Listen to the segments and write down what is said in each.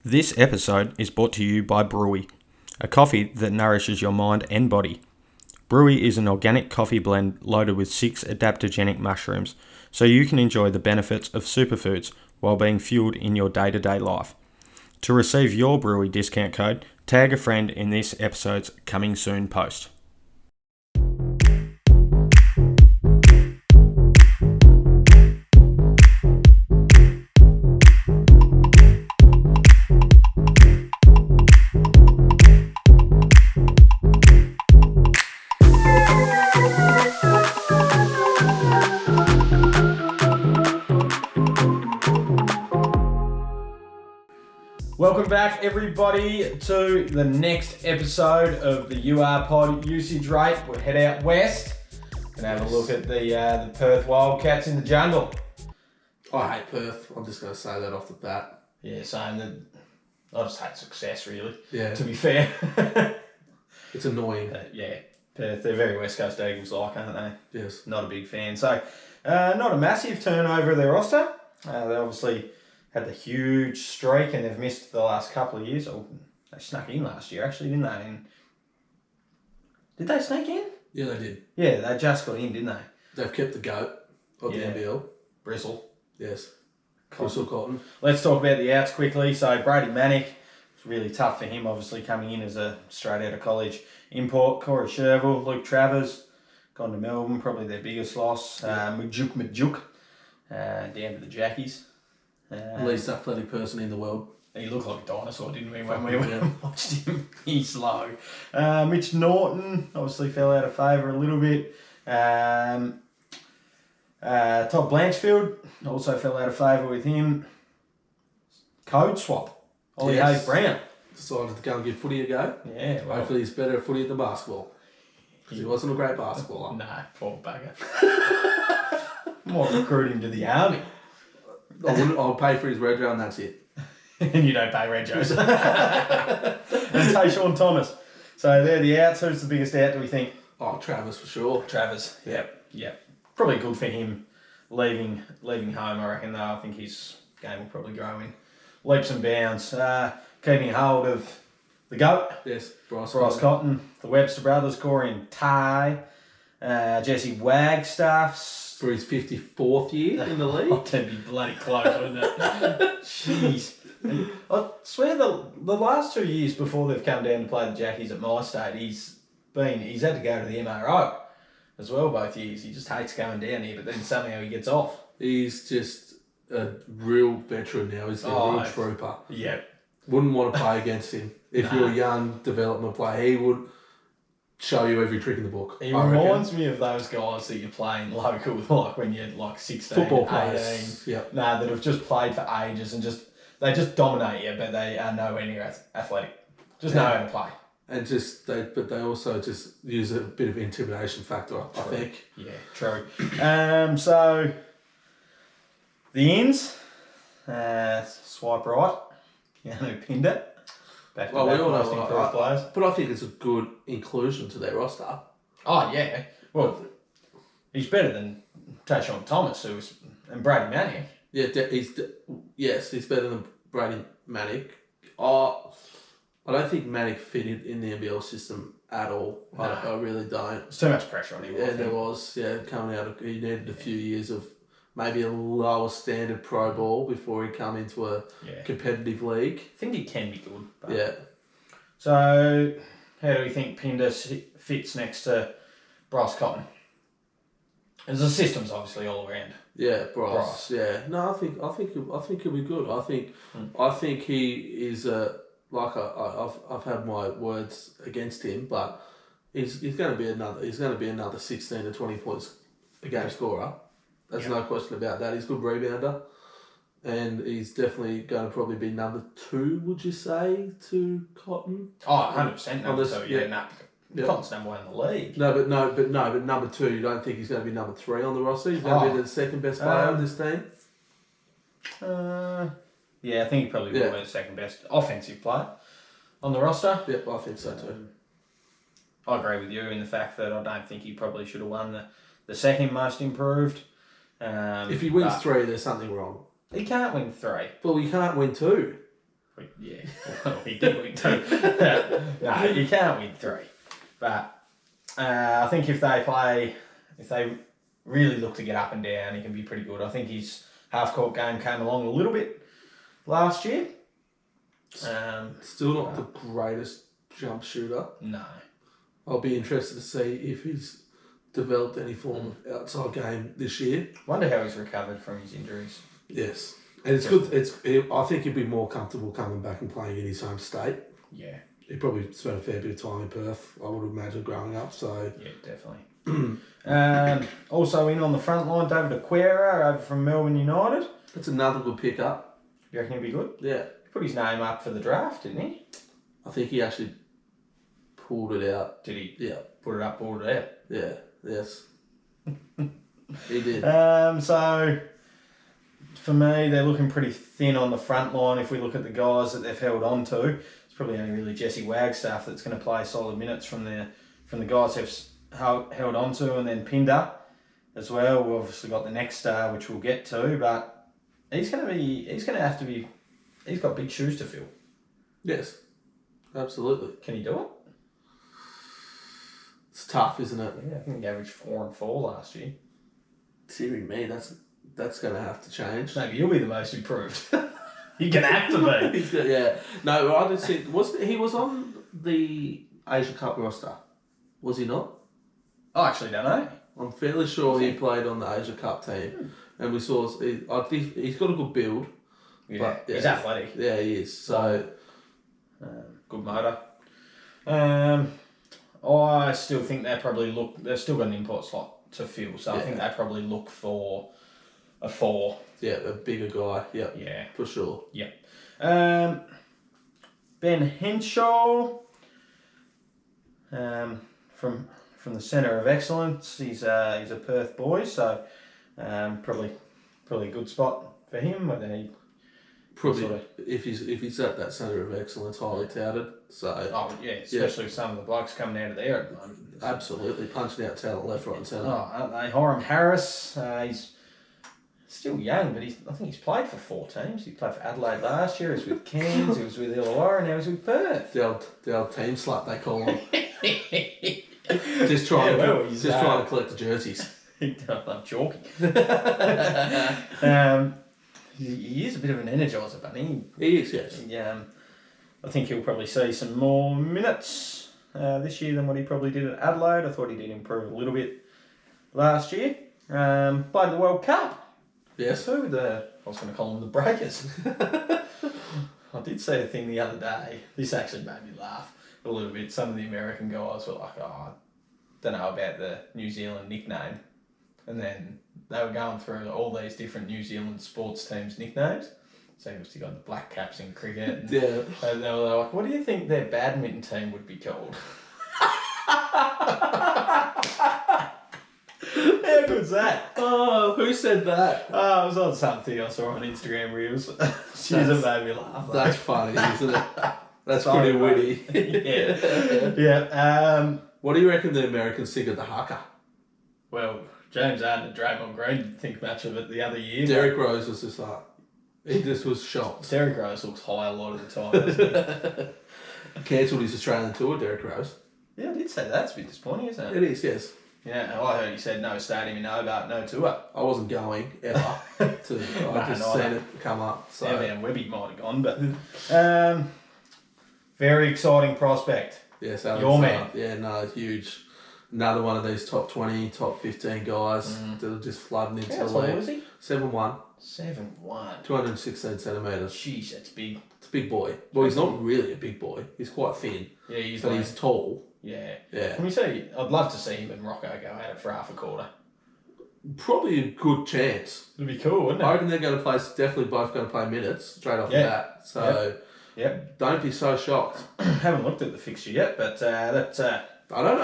This episode is brought to you by Brewy, a coffee that nourishes your mind and body. Brewy is an organic coffee blend loaded with 6 adaptogenic mushrooms, so you can enjoy the benefits of superfoods while being fueled in your day-to-day life. To receive your Brewy discount code, tag a friend in this episode's coming soon post. Welcome back, everybody, to the next episode of the UR8 usage rate. We'll head out west and have a look at the Perth Wildcats in the jungle. I hate Perth. I'm just going to say that off the bat. Yeah, saying that I just hate success, really. Yeah. To be fair. It's annoying. Yeah, Perth, they're very West Coast Eagles like, aren't they? Yes. Not a big fan. So, not a massive turnover of their roster. They obviously had the huge streak and they've missed the last couple of years. Oh, they snuck in last year, actually, didn't they? And did they sneak in? Yeah, they did. Yeah, they just got in, didn't they? They've kept the GOAT of the NBL. Bristle. Yes. Bristle Cotton. Let's talk about the outs quickly. So, Brady Manick, it's really tough for him, obviously, coming in as a straight out of college import. Corey Sherville, Luke Travers, gone to Melbourne, probably their biggest loss. Majuk, down to the Jackies. Least athletic person in the world. He looked like a dinosaur, didn't we, when we watched him? He's slow. Mitch Norton obviously fell out of favour a little bit. Todd Blanchfield also fell out of favour with him. Code swap. Ollie Hayes Brown. Decided to go and give footy a go. Yeah, well. Hopefully he's better at footy than basketball. Because he wasn't a great basketballer. No, poor bugger. Might recruit him to the army. I'll pay for his rego and that's it. And you don't pay regos. And Tayshaun Thomas. So they're the outs. Who's the biggest out, do we think? Oh, Travis for sure. Travers. Yep. Probably good for him leaving home, I reckon, though. I think his game will probably grow in leaps and bounds. Keeping hold of the GOAT. Yes, Bryce Cotton. The Webster brothers, Corey and Ty. Jesse Wagstaff. For his 54th year in the league. That'd be bloody close, wouldn't it? Jeez. I swear the last 2 years before they've come down to play the Jackies at my state, he's had to go to the MRO as well both years. He just hates going down here, but then somehow he gets off. He's just a real veteran now. He's a real trooper. Yeah. Wouldn't want to play against him. If you're a young development player, he would show you every trick in the book. He reminds me of those guys that you're playing local, like when you're like 16, football 18. players. Yep. That have just played for ages and they just dominate you, but they are nowhere near athletic. Just know how to play. And they also just use a bit of intimidation factor, I think. Yeah, true. So the ends, swipe right. Pinned it. Back to we all most know improved players. But I think it's a good inclusion to their roster. Oh yeah. Well, he's better than Tayshaun Thomas, and Brady Manick. Yeah, he's better than Brady Manick. I don't think Manick fitted in the NBL system at all. No. I really don't. There's too much pressure on him. Yeah, there was. Yeah, coming out he needed a few years of maybe a lower standard pro ball before he come into a competitive league. I think he can be good. But... Yeah. So, how do we think Pinder fits next to Bryce Cotton? As the system's obviously all around. Yeah, Bryce. Yeah. No, I think he'll be good. I think he is I've had my words against him, but he's going to be another 16 to 20 points a game scorer. There's no question about that. He's a good rebounder. And he's definitely going to probably be number 2, would you say, to Cotton? Oh, 100% number 2. Yeah. Cotton's number 1 in the league. But number 2, you don't think he's going to be number 3 on the roster? He's going to be the second best player on this team? Yeah, I think he probably will be the second best offensive player on the roster. Yep, I think so too. I agree with you in the fact that I don't think he probably should have won the second most improved. If he wins 3, there's something wrong. He can't win 3. Well, he can't win 2. Yeah, well, he did win 2. No, you can't win 3. But I think if they really look to get up and down, he can be pretty good. I think his half-court game came along a little bit last year. Still not the greatest jump shooter. No. I'll be interested to see if he's developed any form of outside game this year. Wonder how he's recovered from his injuries. Yes. And it's good. I think he'd be more comfortable coming back and playing in his home state. Yeah. He probably spent a fair bit of time in Perth, I would imagine, growing up. So yeah, definitely. Also in on the front line, David Aquera over from Melbourne United. That's another good pickup. You reckon he'd be good? Yeah. He put his name up for the draft, didn't he? I think he actually pulled it out. Did he? Yeah. Put it up, pulled it out. Yeah. Yes. He did. So for me, they're looking pretty thin on the front line. If we look at the guys that they've held on to, it's probably only really Jesse Wagstaff that's going to play solid minutes from the guys they've held on to, and then Pinder as well. We've obviously got the next star, which we'll get to, but he's got big shoes to fill. Yes, absolutely. Can he do it? It's tough, isn't it? Yeah, I think he averaged 4 and 4 last year. Dear me, that's going to have to change. Maybe he'll be the most improved. You're going to have to be. Yeah. No, I just think he was on the Asia Cup roster, was he not? I actually don't know. I'm fairly sure he played on the Asia Cup team, and we saw. I think he's got a good build. Yeah, but, he's athletic. Yeah, he is. So good motor. I still think they've still got an import slot to fill, so I think they probably look for a 4. Yeah, a bigger guy. Yep. Yeah. For sure. Yep. Ben Henshaw, from the Centre of Excellence. He's a Perth boy, so probably a good spot for him. Whether he probably if he's at that Centre of Excellence, highly touted. So especially with some of the blokes coming out of there at the moment. Absolutely punching out talent left, right, and centre. Oh, aren't they? Hiram Harris, he's still young, but I think he's played for 4 teams. He played for Adelaide last year. He was with Cairns. He was with Illawarra, and now he's with Perth. The old team slut, they call him. just trying to collect the jerseys. I'm joking. He is a bit of an energiser, bunny. He is, yes. I think he'll probably see some more minutes this year than what he probably did at Adelaide. I thought he did improve a little bit last year. Played the World Cup. Yes. I was going to call them the Breakers. I did see a thing the other day. This actually made me laugh a little bit. Some of the American guys were like, I don't know about the New Zealand nickname. And then they were going through all these different New Zealand sports teams' nicknames. So you got the Black Caps in cricket. And they were like, what do you think their badminton team would be called? How good's that? Oh, who said that? Oh, it was on something I saw on Instagram Reels. Jeez, it made me laugh. That's funny, isn't it? That's pretty witty. Yeah. What do you reckon the Americans think of the haka? Well, James Harden and Draymond Green didn't think much of it the other year. Derrick Rose was just like, he just was shocked. Derrick Rose looks high a lot of the time, doesn't he? Cancelled his Australian tour, Derrick Rose. Yeah, I did say that. That's a bit disappointing, isn't it? It is, yes. Yeah, I heard he said no stadium in Hobart, no tour. I wasn't going ever. I just seen it come up. So. And Webby might have gone, but very exciting prospect. Yes, your man. Yeah, no, huge. Another one of these top 20, top 15 guys that are just flooding into the league. How tall is he? 7'1". 7'1". 216 centimetres. Jeez, that's big. It's a big boy. Well, he's not really a big boy. He's quite thin. Yeah, he's tall. Yeah. Yeah. Can we see? I'd love to see him and Rocco go at it for half a quarter. Probably a good chance. It'd be cool, wouldn't it? I reckon they're going to play, definitely both going to play minutes straight off the bat. So don't be so shocked. Haven't looked at the fixture yet, but that's... I don't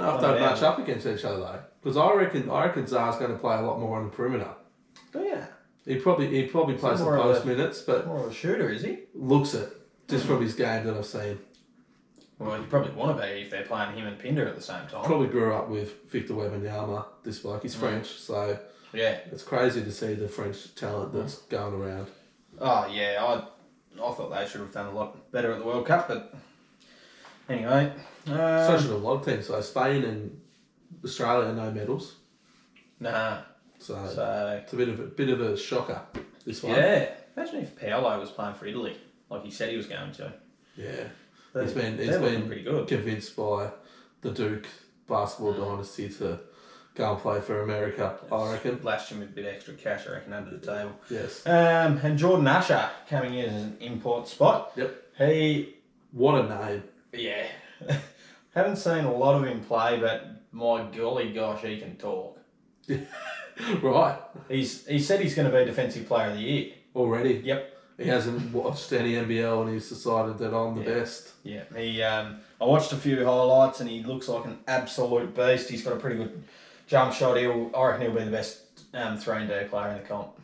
know if they'll match up against each other though, because I reckon Czar's going to play a lot more on the perimeter. Oh yeah. He probably plays some post minutes, but more of a shooter, is he? Looks it just from his game that I've seen. Well, you probably want to be if they're playing him and Pinder at the same time. Probably grew up with Victor Wembanyama. This bloke, he's French, so yeah, it's crazy to see the French talent that's going around. Oh yeah, I thought they should have done a lot better at the World Cup, but anyway. So should a lot of teams. So Spain and Australia, no medals. Nah. So it's a bit of a shocker, this one. Yeah. Imagine if Paolo was playing for Italy, like he said he was going to. Yeah. He's been pretty good. Convinced by the Duke basketball dynasty to go and play for America, I reckon. Lashed him with a bit extra cash, I reckon, under the table. Yes. And Jordan Usher coming in as an import spot. Yep. What a name. Yeah. Haven't seen a lot of him play, but my golly gosh, he can talk. Right. He said he's going to be Defensive Player of the Year. Already? Yep. He hasn't watched any NBL and he's decided that I'm the best. Yeah. I watched a few highlights and he looks like an absolute beast. He's got a pretty good jump shot. I reckon he'll be the best 3-and-D player in the comp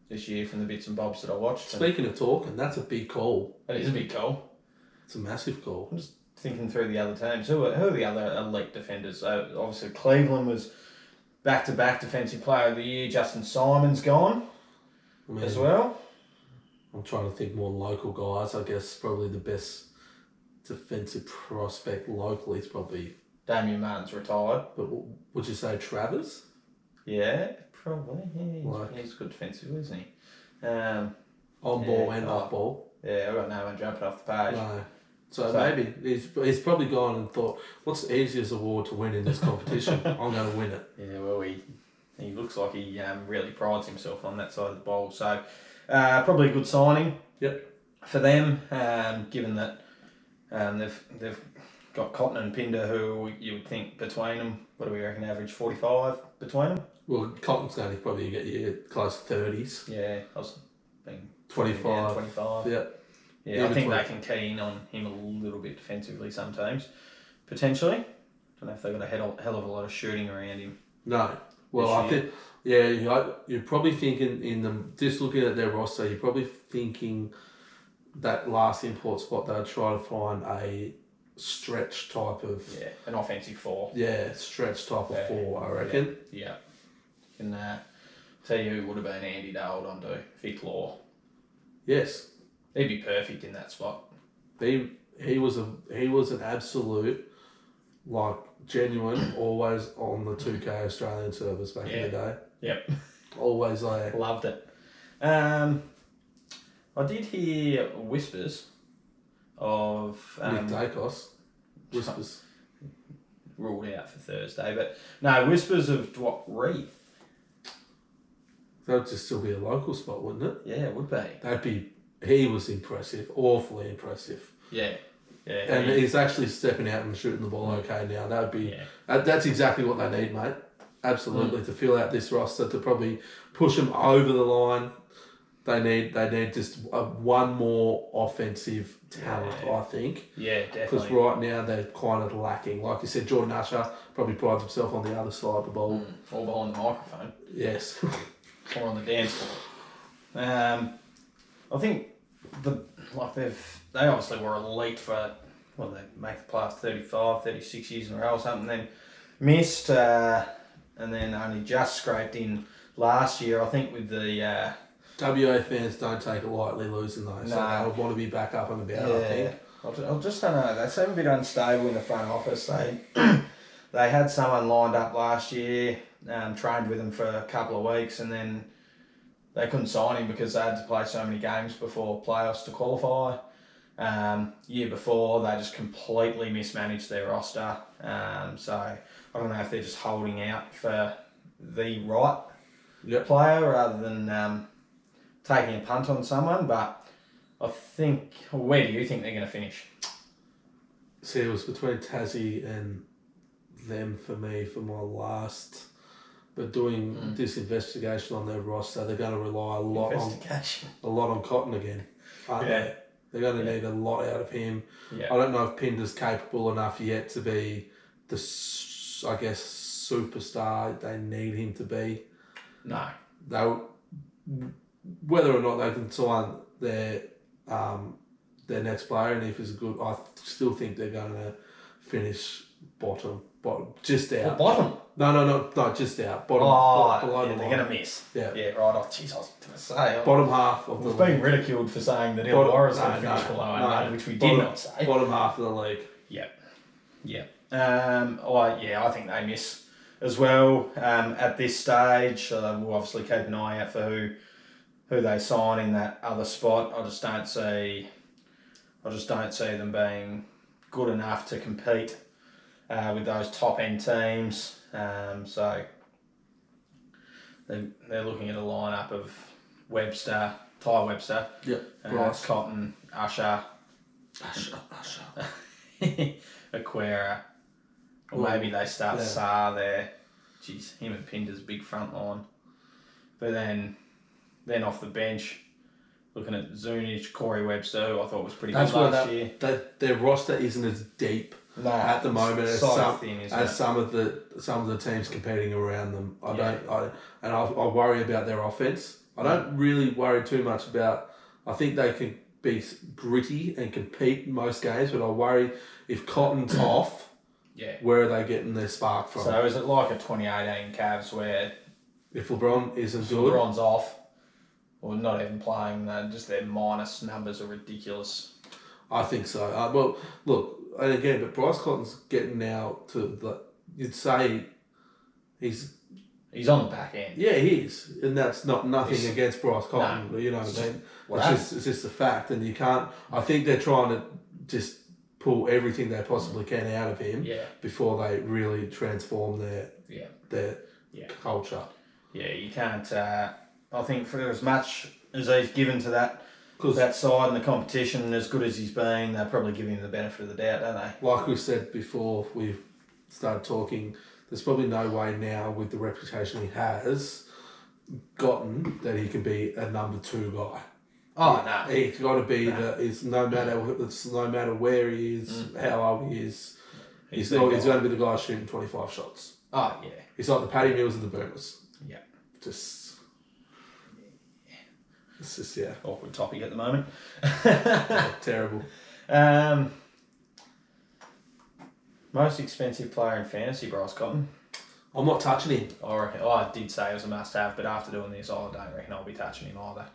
this year from the bits and bobs that I watched. Speaking of talking, that's a big call. That is a big call. It's a massive call. I'm just thinking through the other teams. Who are the other elite defenders? Obviously, Cleveland was back-to-back Defensive Player of the Year. Justin Simon's gone as well. I'm trying to think more local guys. I guess probably the best defensive prospect locally is probably... Damian Martin's retired. But would you say Travers? Yeah, probably. Yeah, he's good defensively, isn't he? On ball and off ball. Yeah, I've got no one jumping off the page. No. So maybe he's probably gone and thought, what's the easiest award to win in this competition? I'm going to win it. Yeah, well, he looks like he really prides himself on that side of the bowl. So probably a good signing. Yep. For them, given that they've got Cotton and Pinder, who you would think between them, what do we reckon, average 45 between them? Well, Cotton's going to probably get you close to 30s. Yeah, I was thinking 25. 25. Yep. Yeah, I think they can key in on him a little bit defensively sometimes, potentially. Don't know if they've got a hell of a lot of shooting around him. No. Well, I think, you're probably thinking just looking at their roster, you're probably thinking that last import spot, they'll try to find a stretch type of... Yeah, an offensive 4. Yeah, stretch type of 4, I reckon. Yeah. Can tell you who would have been Andy to hold on to, Vic Law. Yes. He'd be perfect in that spot. He was an absolute, like, genuine, always on the 2K Australian servers back in the day. Yep. Always there. Loved it. I did hear whispers of... Nick Dacos. Whispers. Ruled out for Thursday, but no, whispers of Dwight Reith. That would just still be a local spot, wouldn't it? Yeah, it would be. He was impressive, awfully impressive. Yeah. And he's actually stepping out and shooting the ball okay now. That would be that's exactly what they need, mate. Absolutely, to fill out this roster, to probably push them over the line. They need just one more offensive talent, I think. Yeah, definitely. Because right now they're kind of lacking. Like you said, Jordan Usher probably prides himself on the other side of the ball. Or behind the microphone. Yes. Or on the dance floor. I think they obviously were elite for they make the playoffs 35, 36 years in a row or something. Then missed and then only just scraped in last year. I think with the WA fans don't take it lightly losing though, so they would want to be back up and about. I think. I just don't know. They seem a bit unstable in the front office. They had someone lined up last year, trained with them for a couple of weeks, and then they couldn't sign him because they had to play so many games before playoffs to qualify. Year before, they just completely mismanaged their roster. So I don't know if they're just holding out for the right player rather than taking a punt on someone. But I think, where do you think they're going to finish? See, it was between Tassie and them for me for my last. But doing this investigation on their roster, they're going to rely a lot on Cotton again, aren't they? They're going to need a lot out of him. Yeah. I don't know if Pinder's capable enough yet to be the, superstar they need him to be. No. Whether or not they can sign their next player, and if he's good, I still think they're going to finish bottom. just Or out. bottom. No, just out. Bottom. Below yeah, the they're line. going to miss. Yeah. Yeah, right. Oh, jeez, I was going to say. Bottom half of the We've league. been ridiculed for saying that Illawarra's going to finish below 800, which we did not say. Bottom half of the league. Yeah. I think they miss as well at this stage. We'll obviously keep an eye out for who they sign in that other spot. I just don't see them being good enough to compete with those top end teams. So they're looking at a lineup of Ty Webster, Bryce, Cotton, Usher. Aquera, or maybe they start Saar there. Jeez, him and Pinder's a big front line. But then off the bench, looking at Zunic, Corey Webster, who I thought was pretty good last year. Their roster isn't as deep at the moment as some of the teams competing around them. I worry about their offense. I don't really worry too much about. I think they can be gritty and compete in most games, but I worry if Cotton's off. Yeah. Where are they getting their spark from? So is it like a 2018 Cavs where if LeBron isn't good, LeBron's off, or not even playing, just their minus numbers are ridiculous. I think so. Well, look, and again, but Bryce Cotton's getting now to you'd say he's on the back end. Yeah, he is, and that's nothing against Bryce Cotton. You know what I mean? It's just a fact, and you can't. I think they're trying to just pull everything they possibly can out of him before they really transform their culture. Yeah, you can't. I think for as much as he's given to that side in the competition, as good as he's been, they're probably giving him the benefit of the doubt, don't they? Like we said before, we started talking. There's probably no way now, with the reputation he has gotten, that he can be a number 2 guy. Oh no, he's got to be it's no matter where he is, how old he is. He's going to be the guy shooting 25 shots. Oh yeah, he's like the Paddy Mills and the Boomers. Yeah, it's just awkward topic at the moment. Terrible. Most expensive player in fantasy, Bryce Cotton. I'm not touching him. I did say it was a must-have, but after doing this, I don't reckon I'll be touching him either.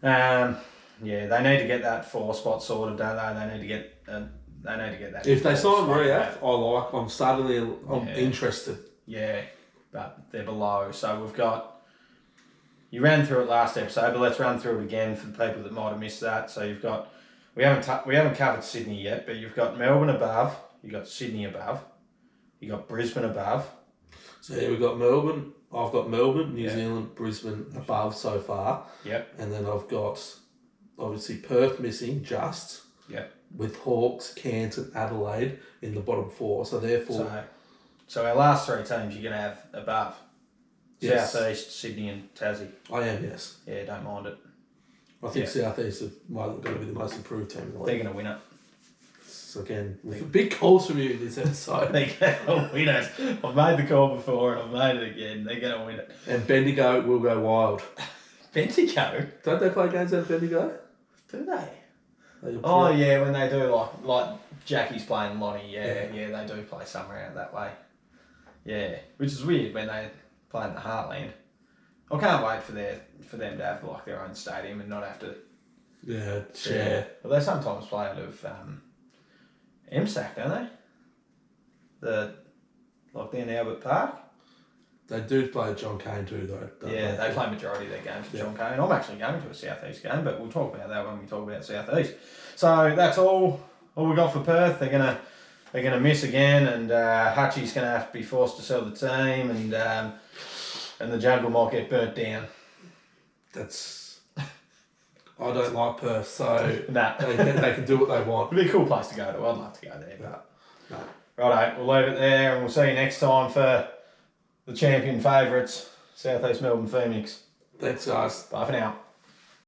They need to get that 4 spot sorted, don't they? They need to get that. If they sign Riaf, I'm interested. Yeah, but they're below. So we've got. You ran through it last episode, but let's run through it again for the people that might have missed that. So you've got. We haven't covered Sydney yet, but you've got Melbourne above. You got Sydney above. You got Brisbane above. So here we've got Melbourne. I've got Melbourne, New Zealand, Brisbane above so far. Yep. And then I've got obviously Perth missing just. Yep. With Hawks, Cairns and Adelaide in the bottom 4. So therefore... So our last 3 teams you're going to have above. Yes. South East, Sydney and Tassie. I am, yes. Yeah, don't mind it. I think South East are going to be the most improved team in the league. They're going to win it. So again, big calls from you this episode. They're going to win it. I've made the call before and I've made it again. They're going to win it. And Bendigo will go wild. Bendigo? Don't they play games out of Bendigo? Do they? Oh yeah, when they do like Jackie's playing Lonnie, they do play somewhere out that way. Yeah, which is weird when they play in the Heartland. I can't wait for them to have like their own stadium and not have to share. Well, they sometimes play out of MSAC, don't they? Down Albert Park. They do play at John Cain too, though. They play majority of their games at John Cain. I'm actually going to a South East game, but we'll talk about that when we talk about South East. So that's all we got for Perth. They're gonna miss again, and Hutchie's gonna have to be forced to sell the team, and the jungle might get burnt down. I don't like Perth, so they can do what they want. It'd be a cool place to go to. I'd love to go there, but no. Righto, we'll leave it there, and we'll see you next time for the champion favourites, South East Melbourne Phoenix. Thanks, guys. Bye for now.